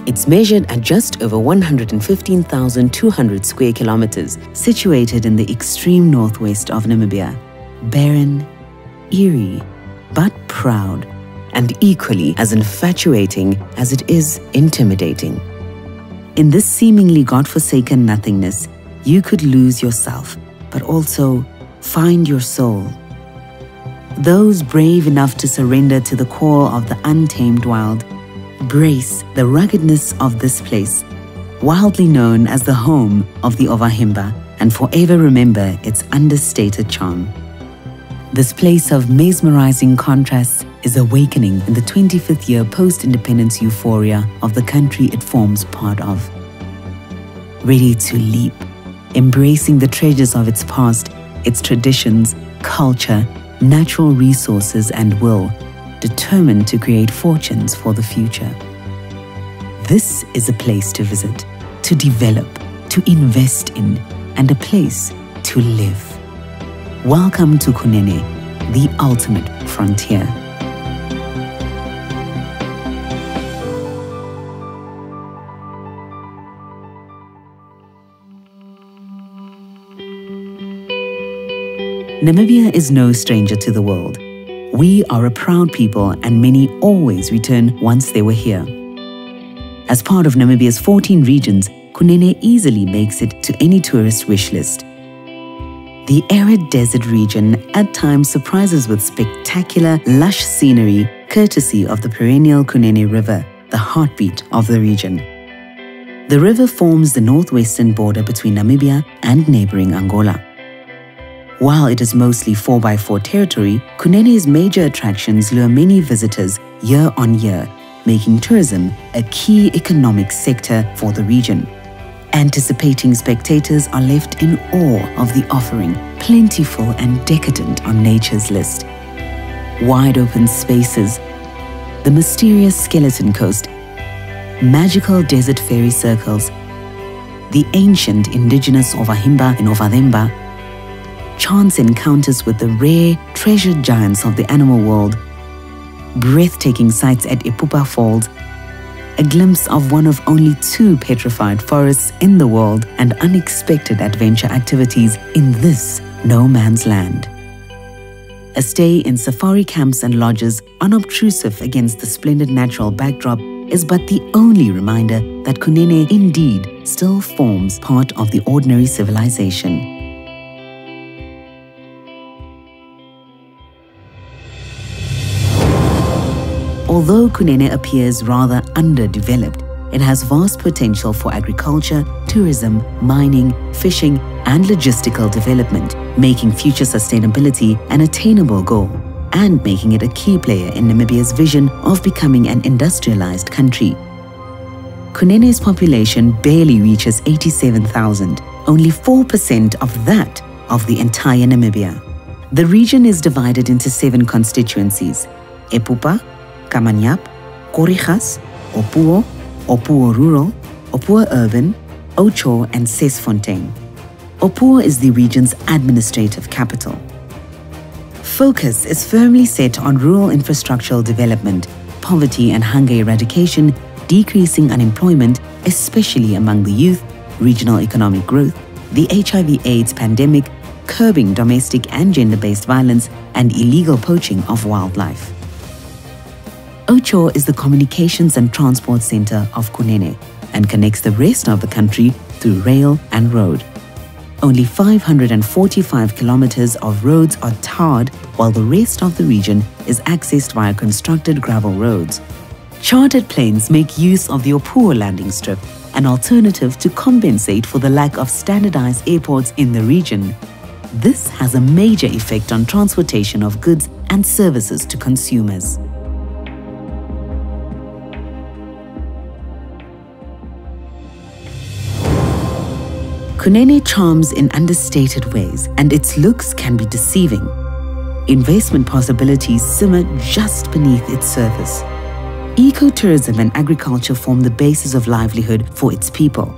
It's measured at just over 115,200 square kilometers, situated in the extreme northwest of Namibia. Barren, eerie, but proud, and equally as infatuating as it is intimidating. In this seemingly godforsaken nothingness, you could lose yourself, but also find your soul. Those brave enough to surrender to the call of the untamed wild brace the ruggedness of this place, wildly known as the home of the Ovahimba, and forever remember its understated charm. This place of mesmerizing contrasts is awakening in the 25th year post-independence euphoria of the country it forms part of. Ready to leap, embracing the treasures of its past, its traditions, culture, natural resources and will, determined to create fortunes for the future. This is a place to visit, to develop, to invest in, and a place to live. Welcome to Kunene, the ultimate frontier. Namibia is no stranger to the world. We are a proud people and many always return once they were here. As part of Namibia's 14 regions, Kunene easily makes it to any tourist wish list. The arid desert region at times surprises with spectacular, lush scenery courtesy of the perennial Kunene River, the heartbeat of the region. The river forms the northwestern border between Namibia and neighboring Angola. While it is mostly 4x4 territory, Kunene's major attractions lure many visitors year on year, making tourism a key economic sector for the region. Anticipating spectators are left in awe of the offering, plentiful and decadent on nature's list. Wide open spaces, the mysterious skeleton coast, magical desert fairy circles, the ancient indigenous Ovahimba and Ovademba, chance encounters with the rare, treasured giants of the animal world, breathtaking sights at Epupa Falls, a glimpse of one of only 2 petrified forests in the world, and unexpected adventure activities in this no man's land. A stay in safari camps and lodges, unobtrusive against the splendid natural backdrop, is but the only reminder that Kunene indeed still forms part of the ordinary civilization. Although Kunene appears rather underdeveloped, it has vast potential for agriculture, tourism, mining, fishing, and logistical development, making future sustainability an attainable goal, and making it a key player in Namibia's vision of becoming an industrialized country. Kunene's population barely reaches 87,000, only 4% of that of the entire Namibia. The region is divided into 7 constituencies: Epupa, Kamanyap, Korigas, Opuo, Opuo Rural, Opuo Urban, Ocho, and Sesfontein. Opuo is the region's administrative capital. Focus is firmly set on rural infrastructural development, poverty and hunger eradication, decreasing unemployment, especially among the youth, regional economic growth, the HIV/AIDS pandemic, curbing domestic and gender-based violence, and illegal poaching of wildlife. Ocho is the communications and transport center of Kunene and connects the rest of the country through rail and road. Only 545 kilometers of roads are tarred, while the rest of the region is accessed via constructed gravel roads. Chartered planes make use of the Opuo landing strip, an alternative to compensate for the lack of standardized airports in the region. This has a major effect on transportation of goods and services to consumers. Kunene charms in understated ways, and its looks can be deceiving. Investment possibilities simmer just beneath its surface. Ecotourism and agriculture form the basis of livelihood for its people.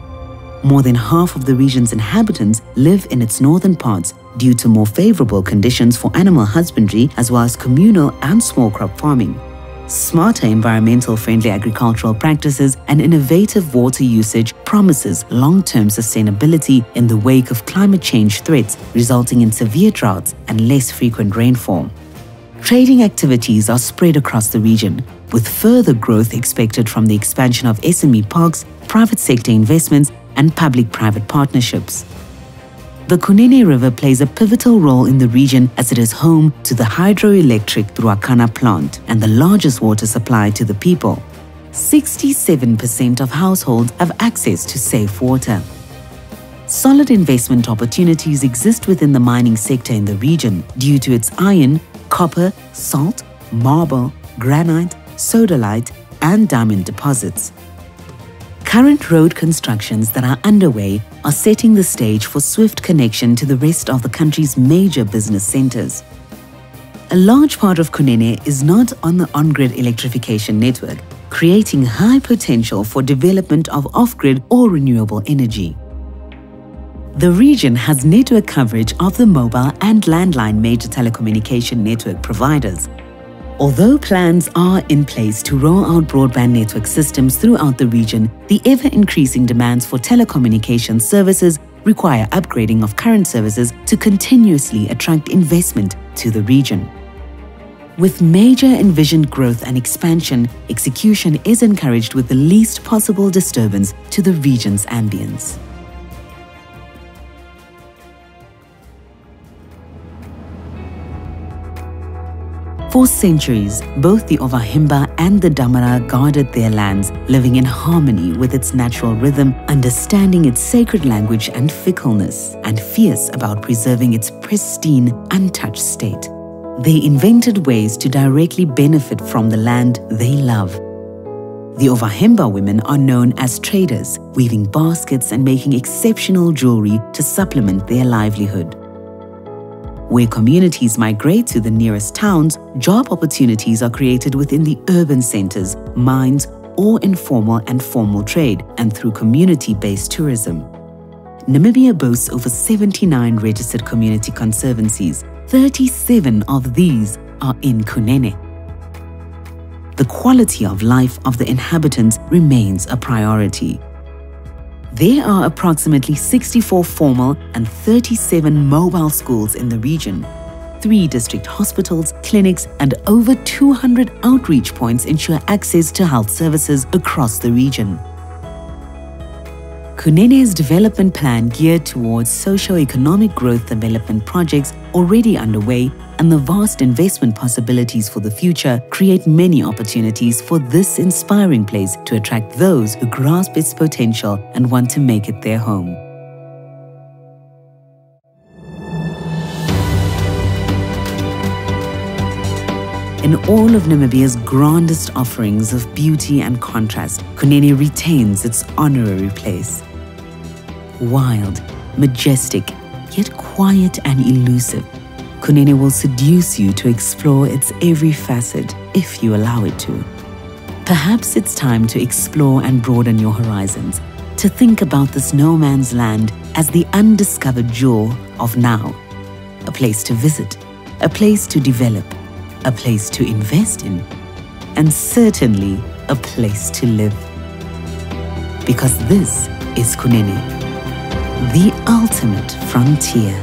More than half of the region's inhabitants live in its northern parts due to more favorable conditions for animal husbandry as well as communal and small crop farming. Smarter environmental-friendly agricultural practices and innovative water usage promises long-term sustainability in the wake of climate change threats resulting in severe droughts and less frequent rainfall. Trading activities are spread across the region, with further growth expected from the expansion of SME parks, private sector investments, and public-private partnerships. The Kunene River plays a pivotal role in the region as it is home to the hydroelectric Ruacana plant and the largest water supply to the people. 67% of households have access to safe water. Solid investment opportunities exist within the mining sector in the region due to its iron, copper, salt, marble, granite, sodalite, and diamond deposits. Current road constructions that are underway are setting the stage for swift connection to the rest of the country's major business centers. A large part of Kunene is not on the on-grid electrification network, creating high potential for development of off-grid or renewable energy. The region has network coverage of the mobile and landline major telecommunication network providers. Although plans are in place to roll out broadband network systems throughout the region, the ever-increasing demands for telecommunication services require upgrading of current services to continuously attract investment to the region. With major envisioned growth and expansion, execution is encouraged with the least possible disturbance to the region's ambience. For centuries, both the Ovahimba and the Damara guarded their lands, living in harmony with its natural rhythm, understanding its sacred language and fickleness, and fierce about preserving its pristine, untouched state. They invented ways to directly benefit from the land they love. The Ovahimba women are known as traders, weaving baskets and making exceptional jewelry to supplement their livelihood. Where communities migrate to the nearest towns, job opportunities are created within the urban centers, mines, or informal and formal trade, and through community-based tourism. Namibia boasts over 79 registered community conservancies. 37 of these are in Kunene. The quality of life of the inhabitants remains a priority. There are approximately 64 formal and 37 mobile schools in the region. 3 district hospitals, clinics, and over 200 outreach points ensure access to health services across the region. Kunene's development plan geared towards socio-economic growth development projects already underway and the vast investment possibilities for the future create many opportunities for this inspiring place to attract those who grasp its potential and want to make it their home. In all of Namibia's grandest offerings of beauty and contrast, Kunene retains its honorary place. Wild, majestic, yet quiet and elusive, Kunene will seduce you to explore its every facet if you allow it to. Perhaps it's time to explore and broaden your horizons, to think about this no man's land as the undiscovered jewel of now. A place to visit, a place to develop, a place to invest in, and certainly a place to live. Because this is Kunene, the ultimate frontier.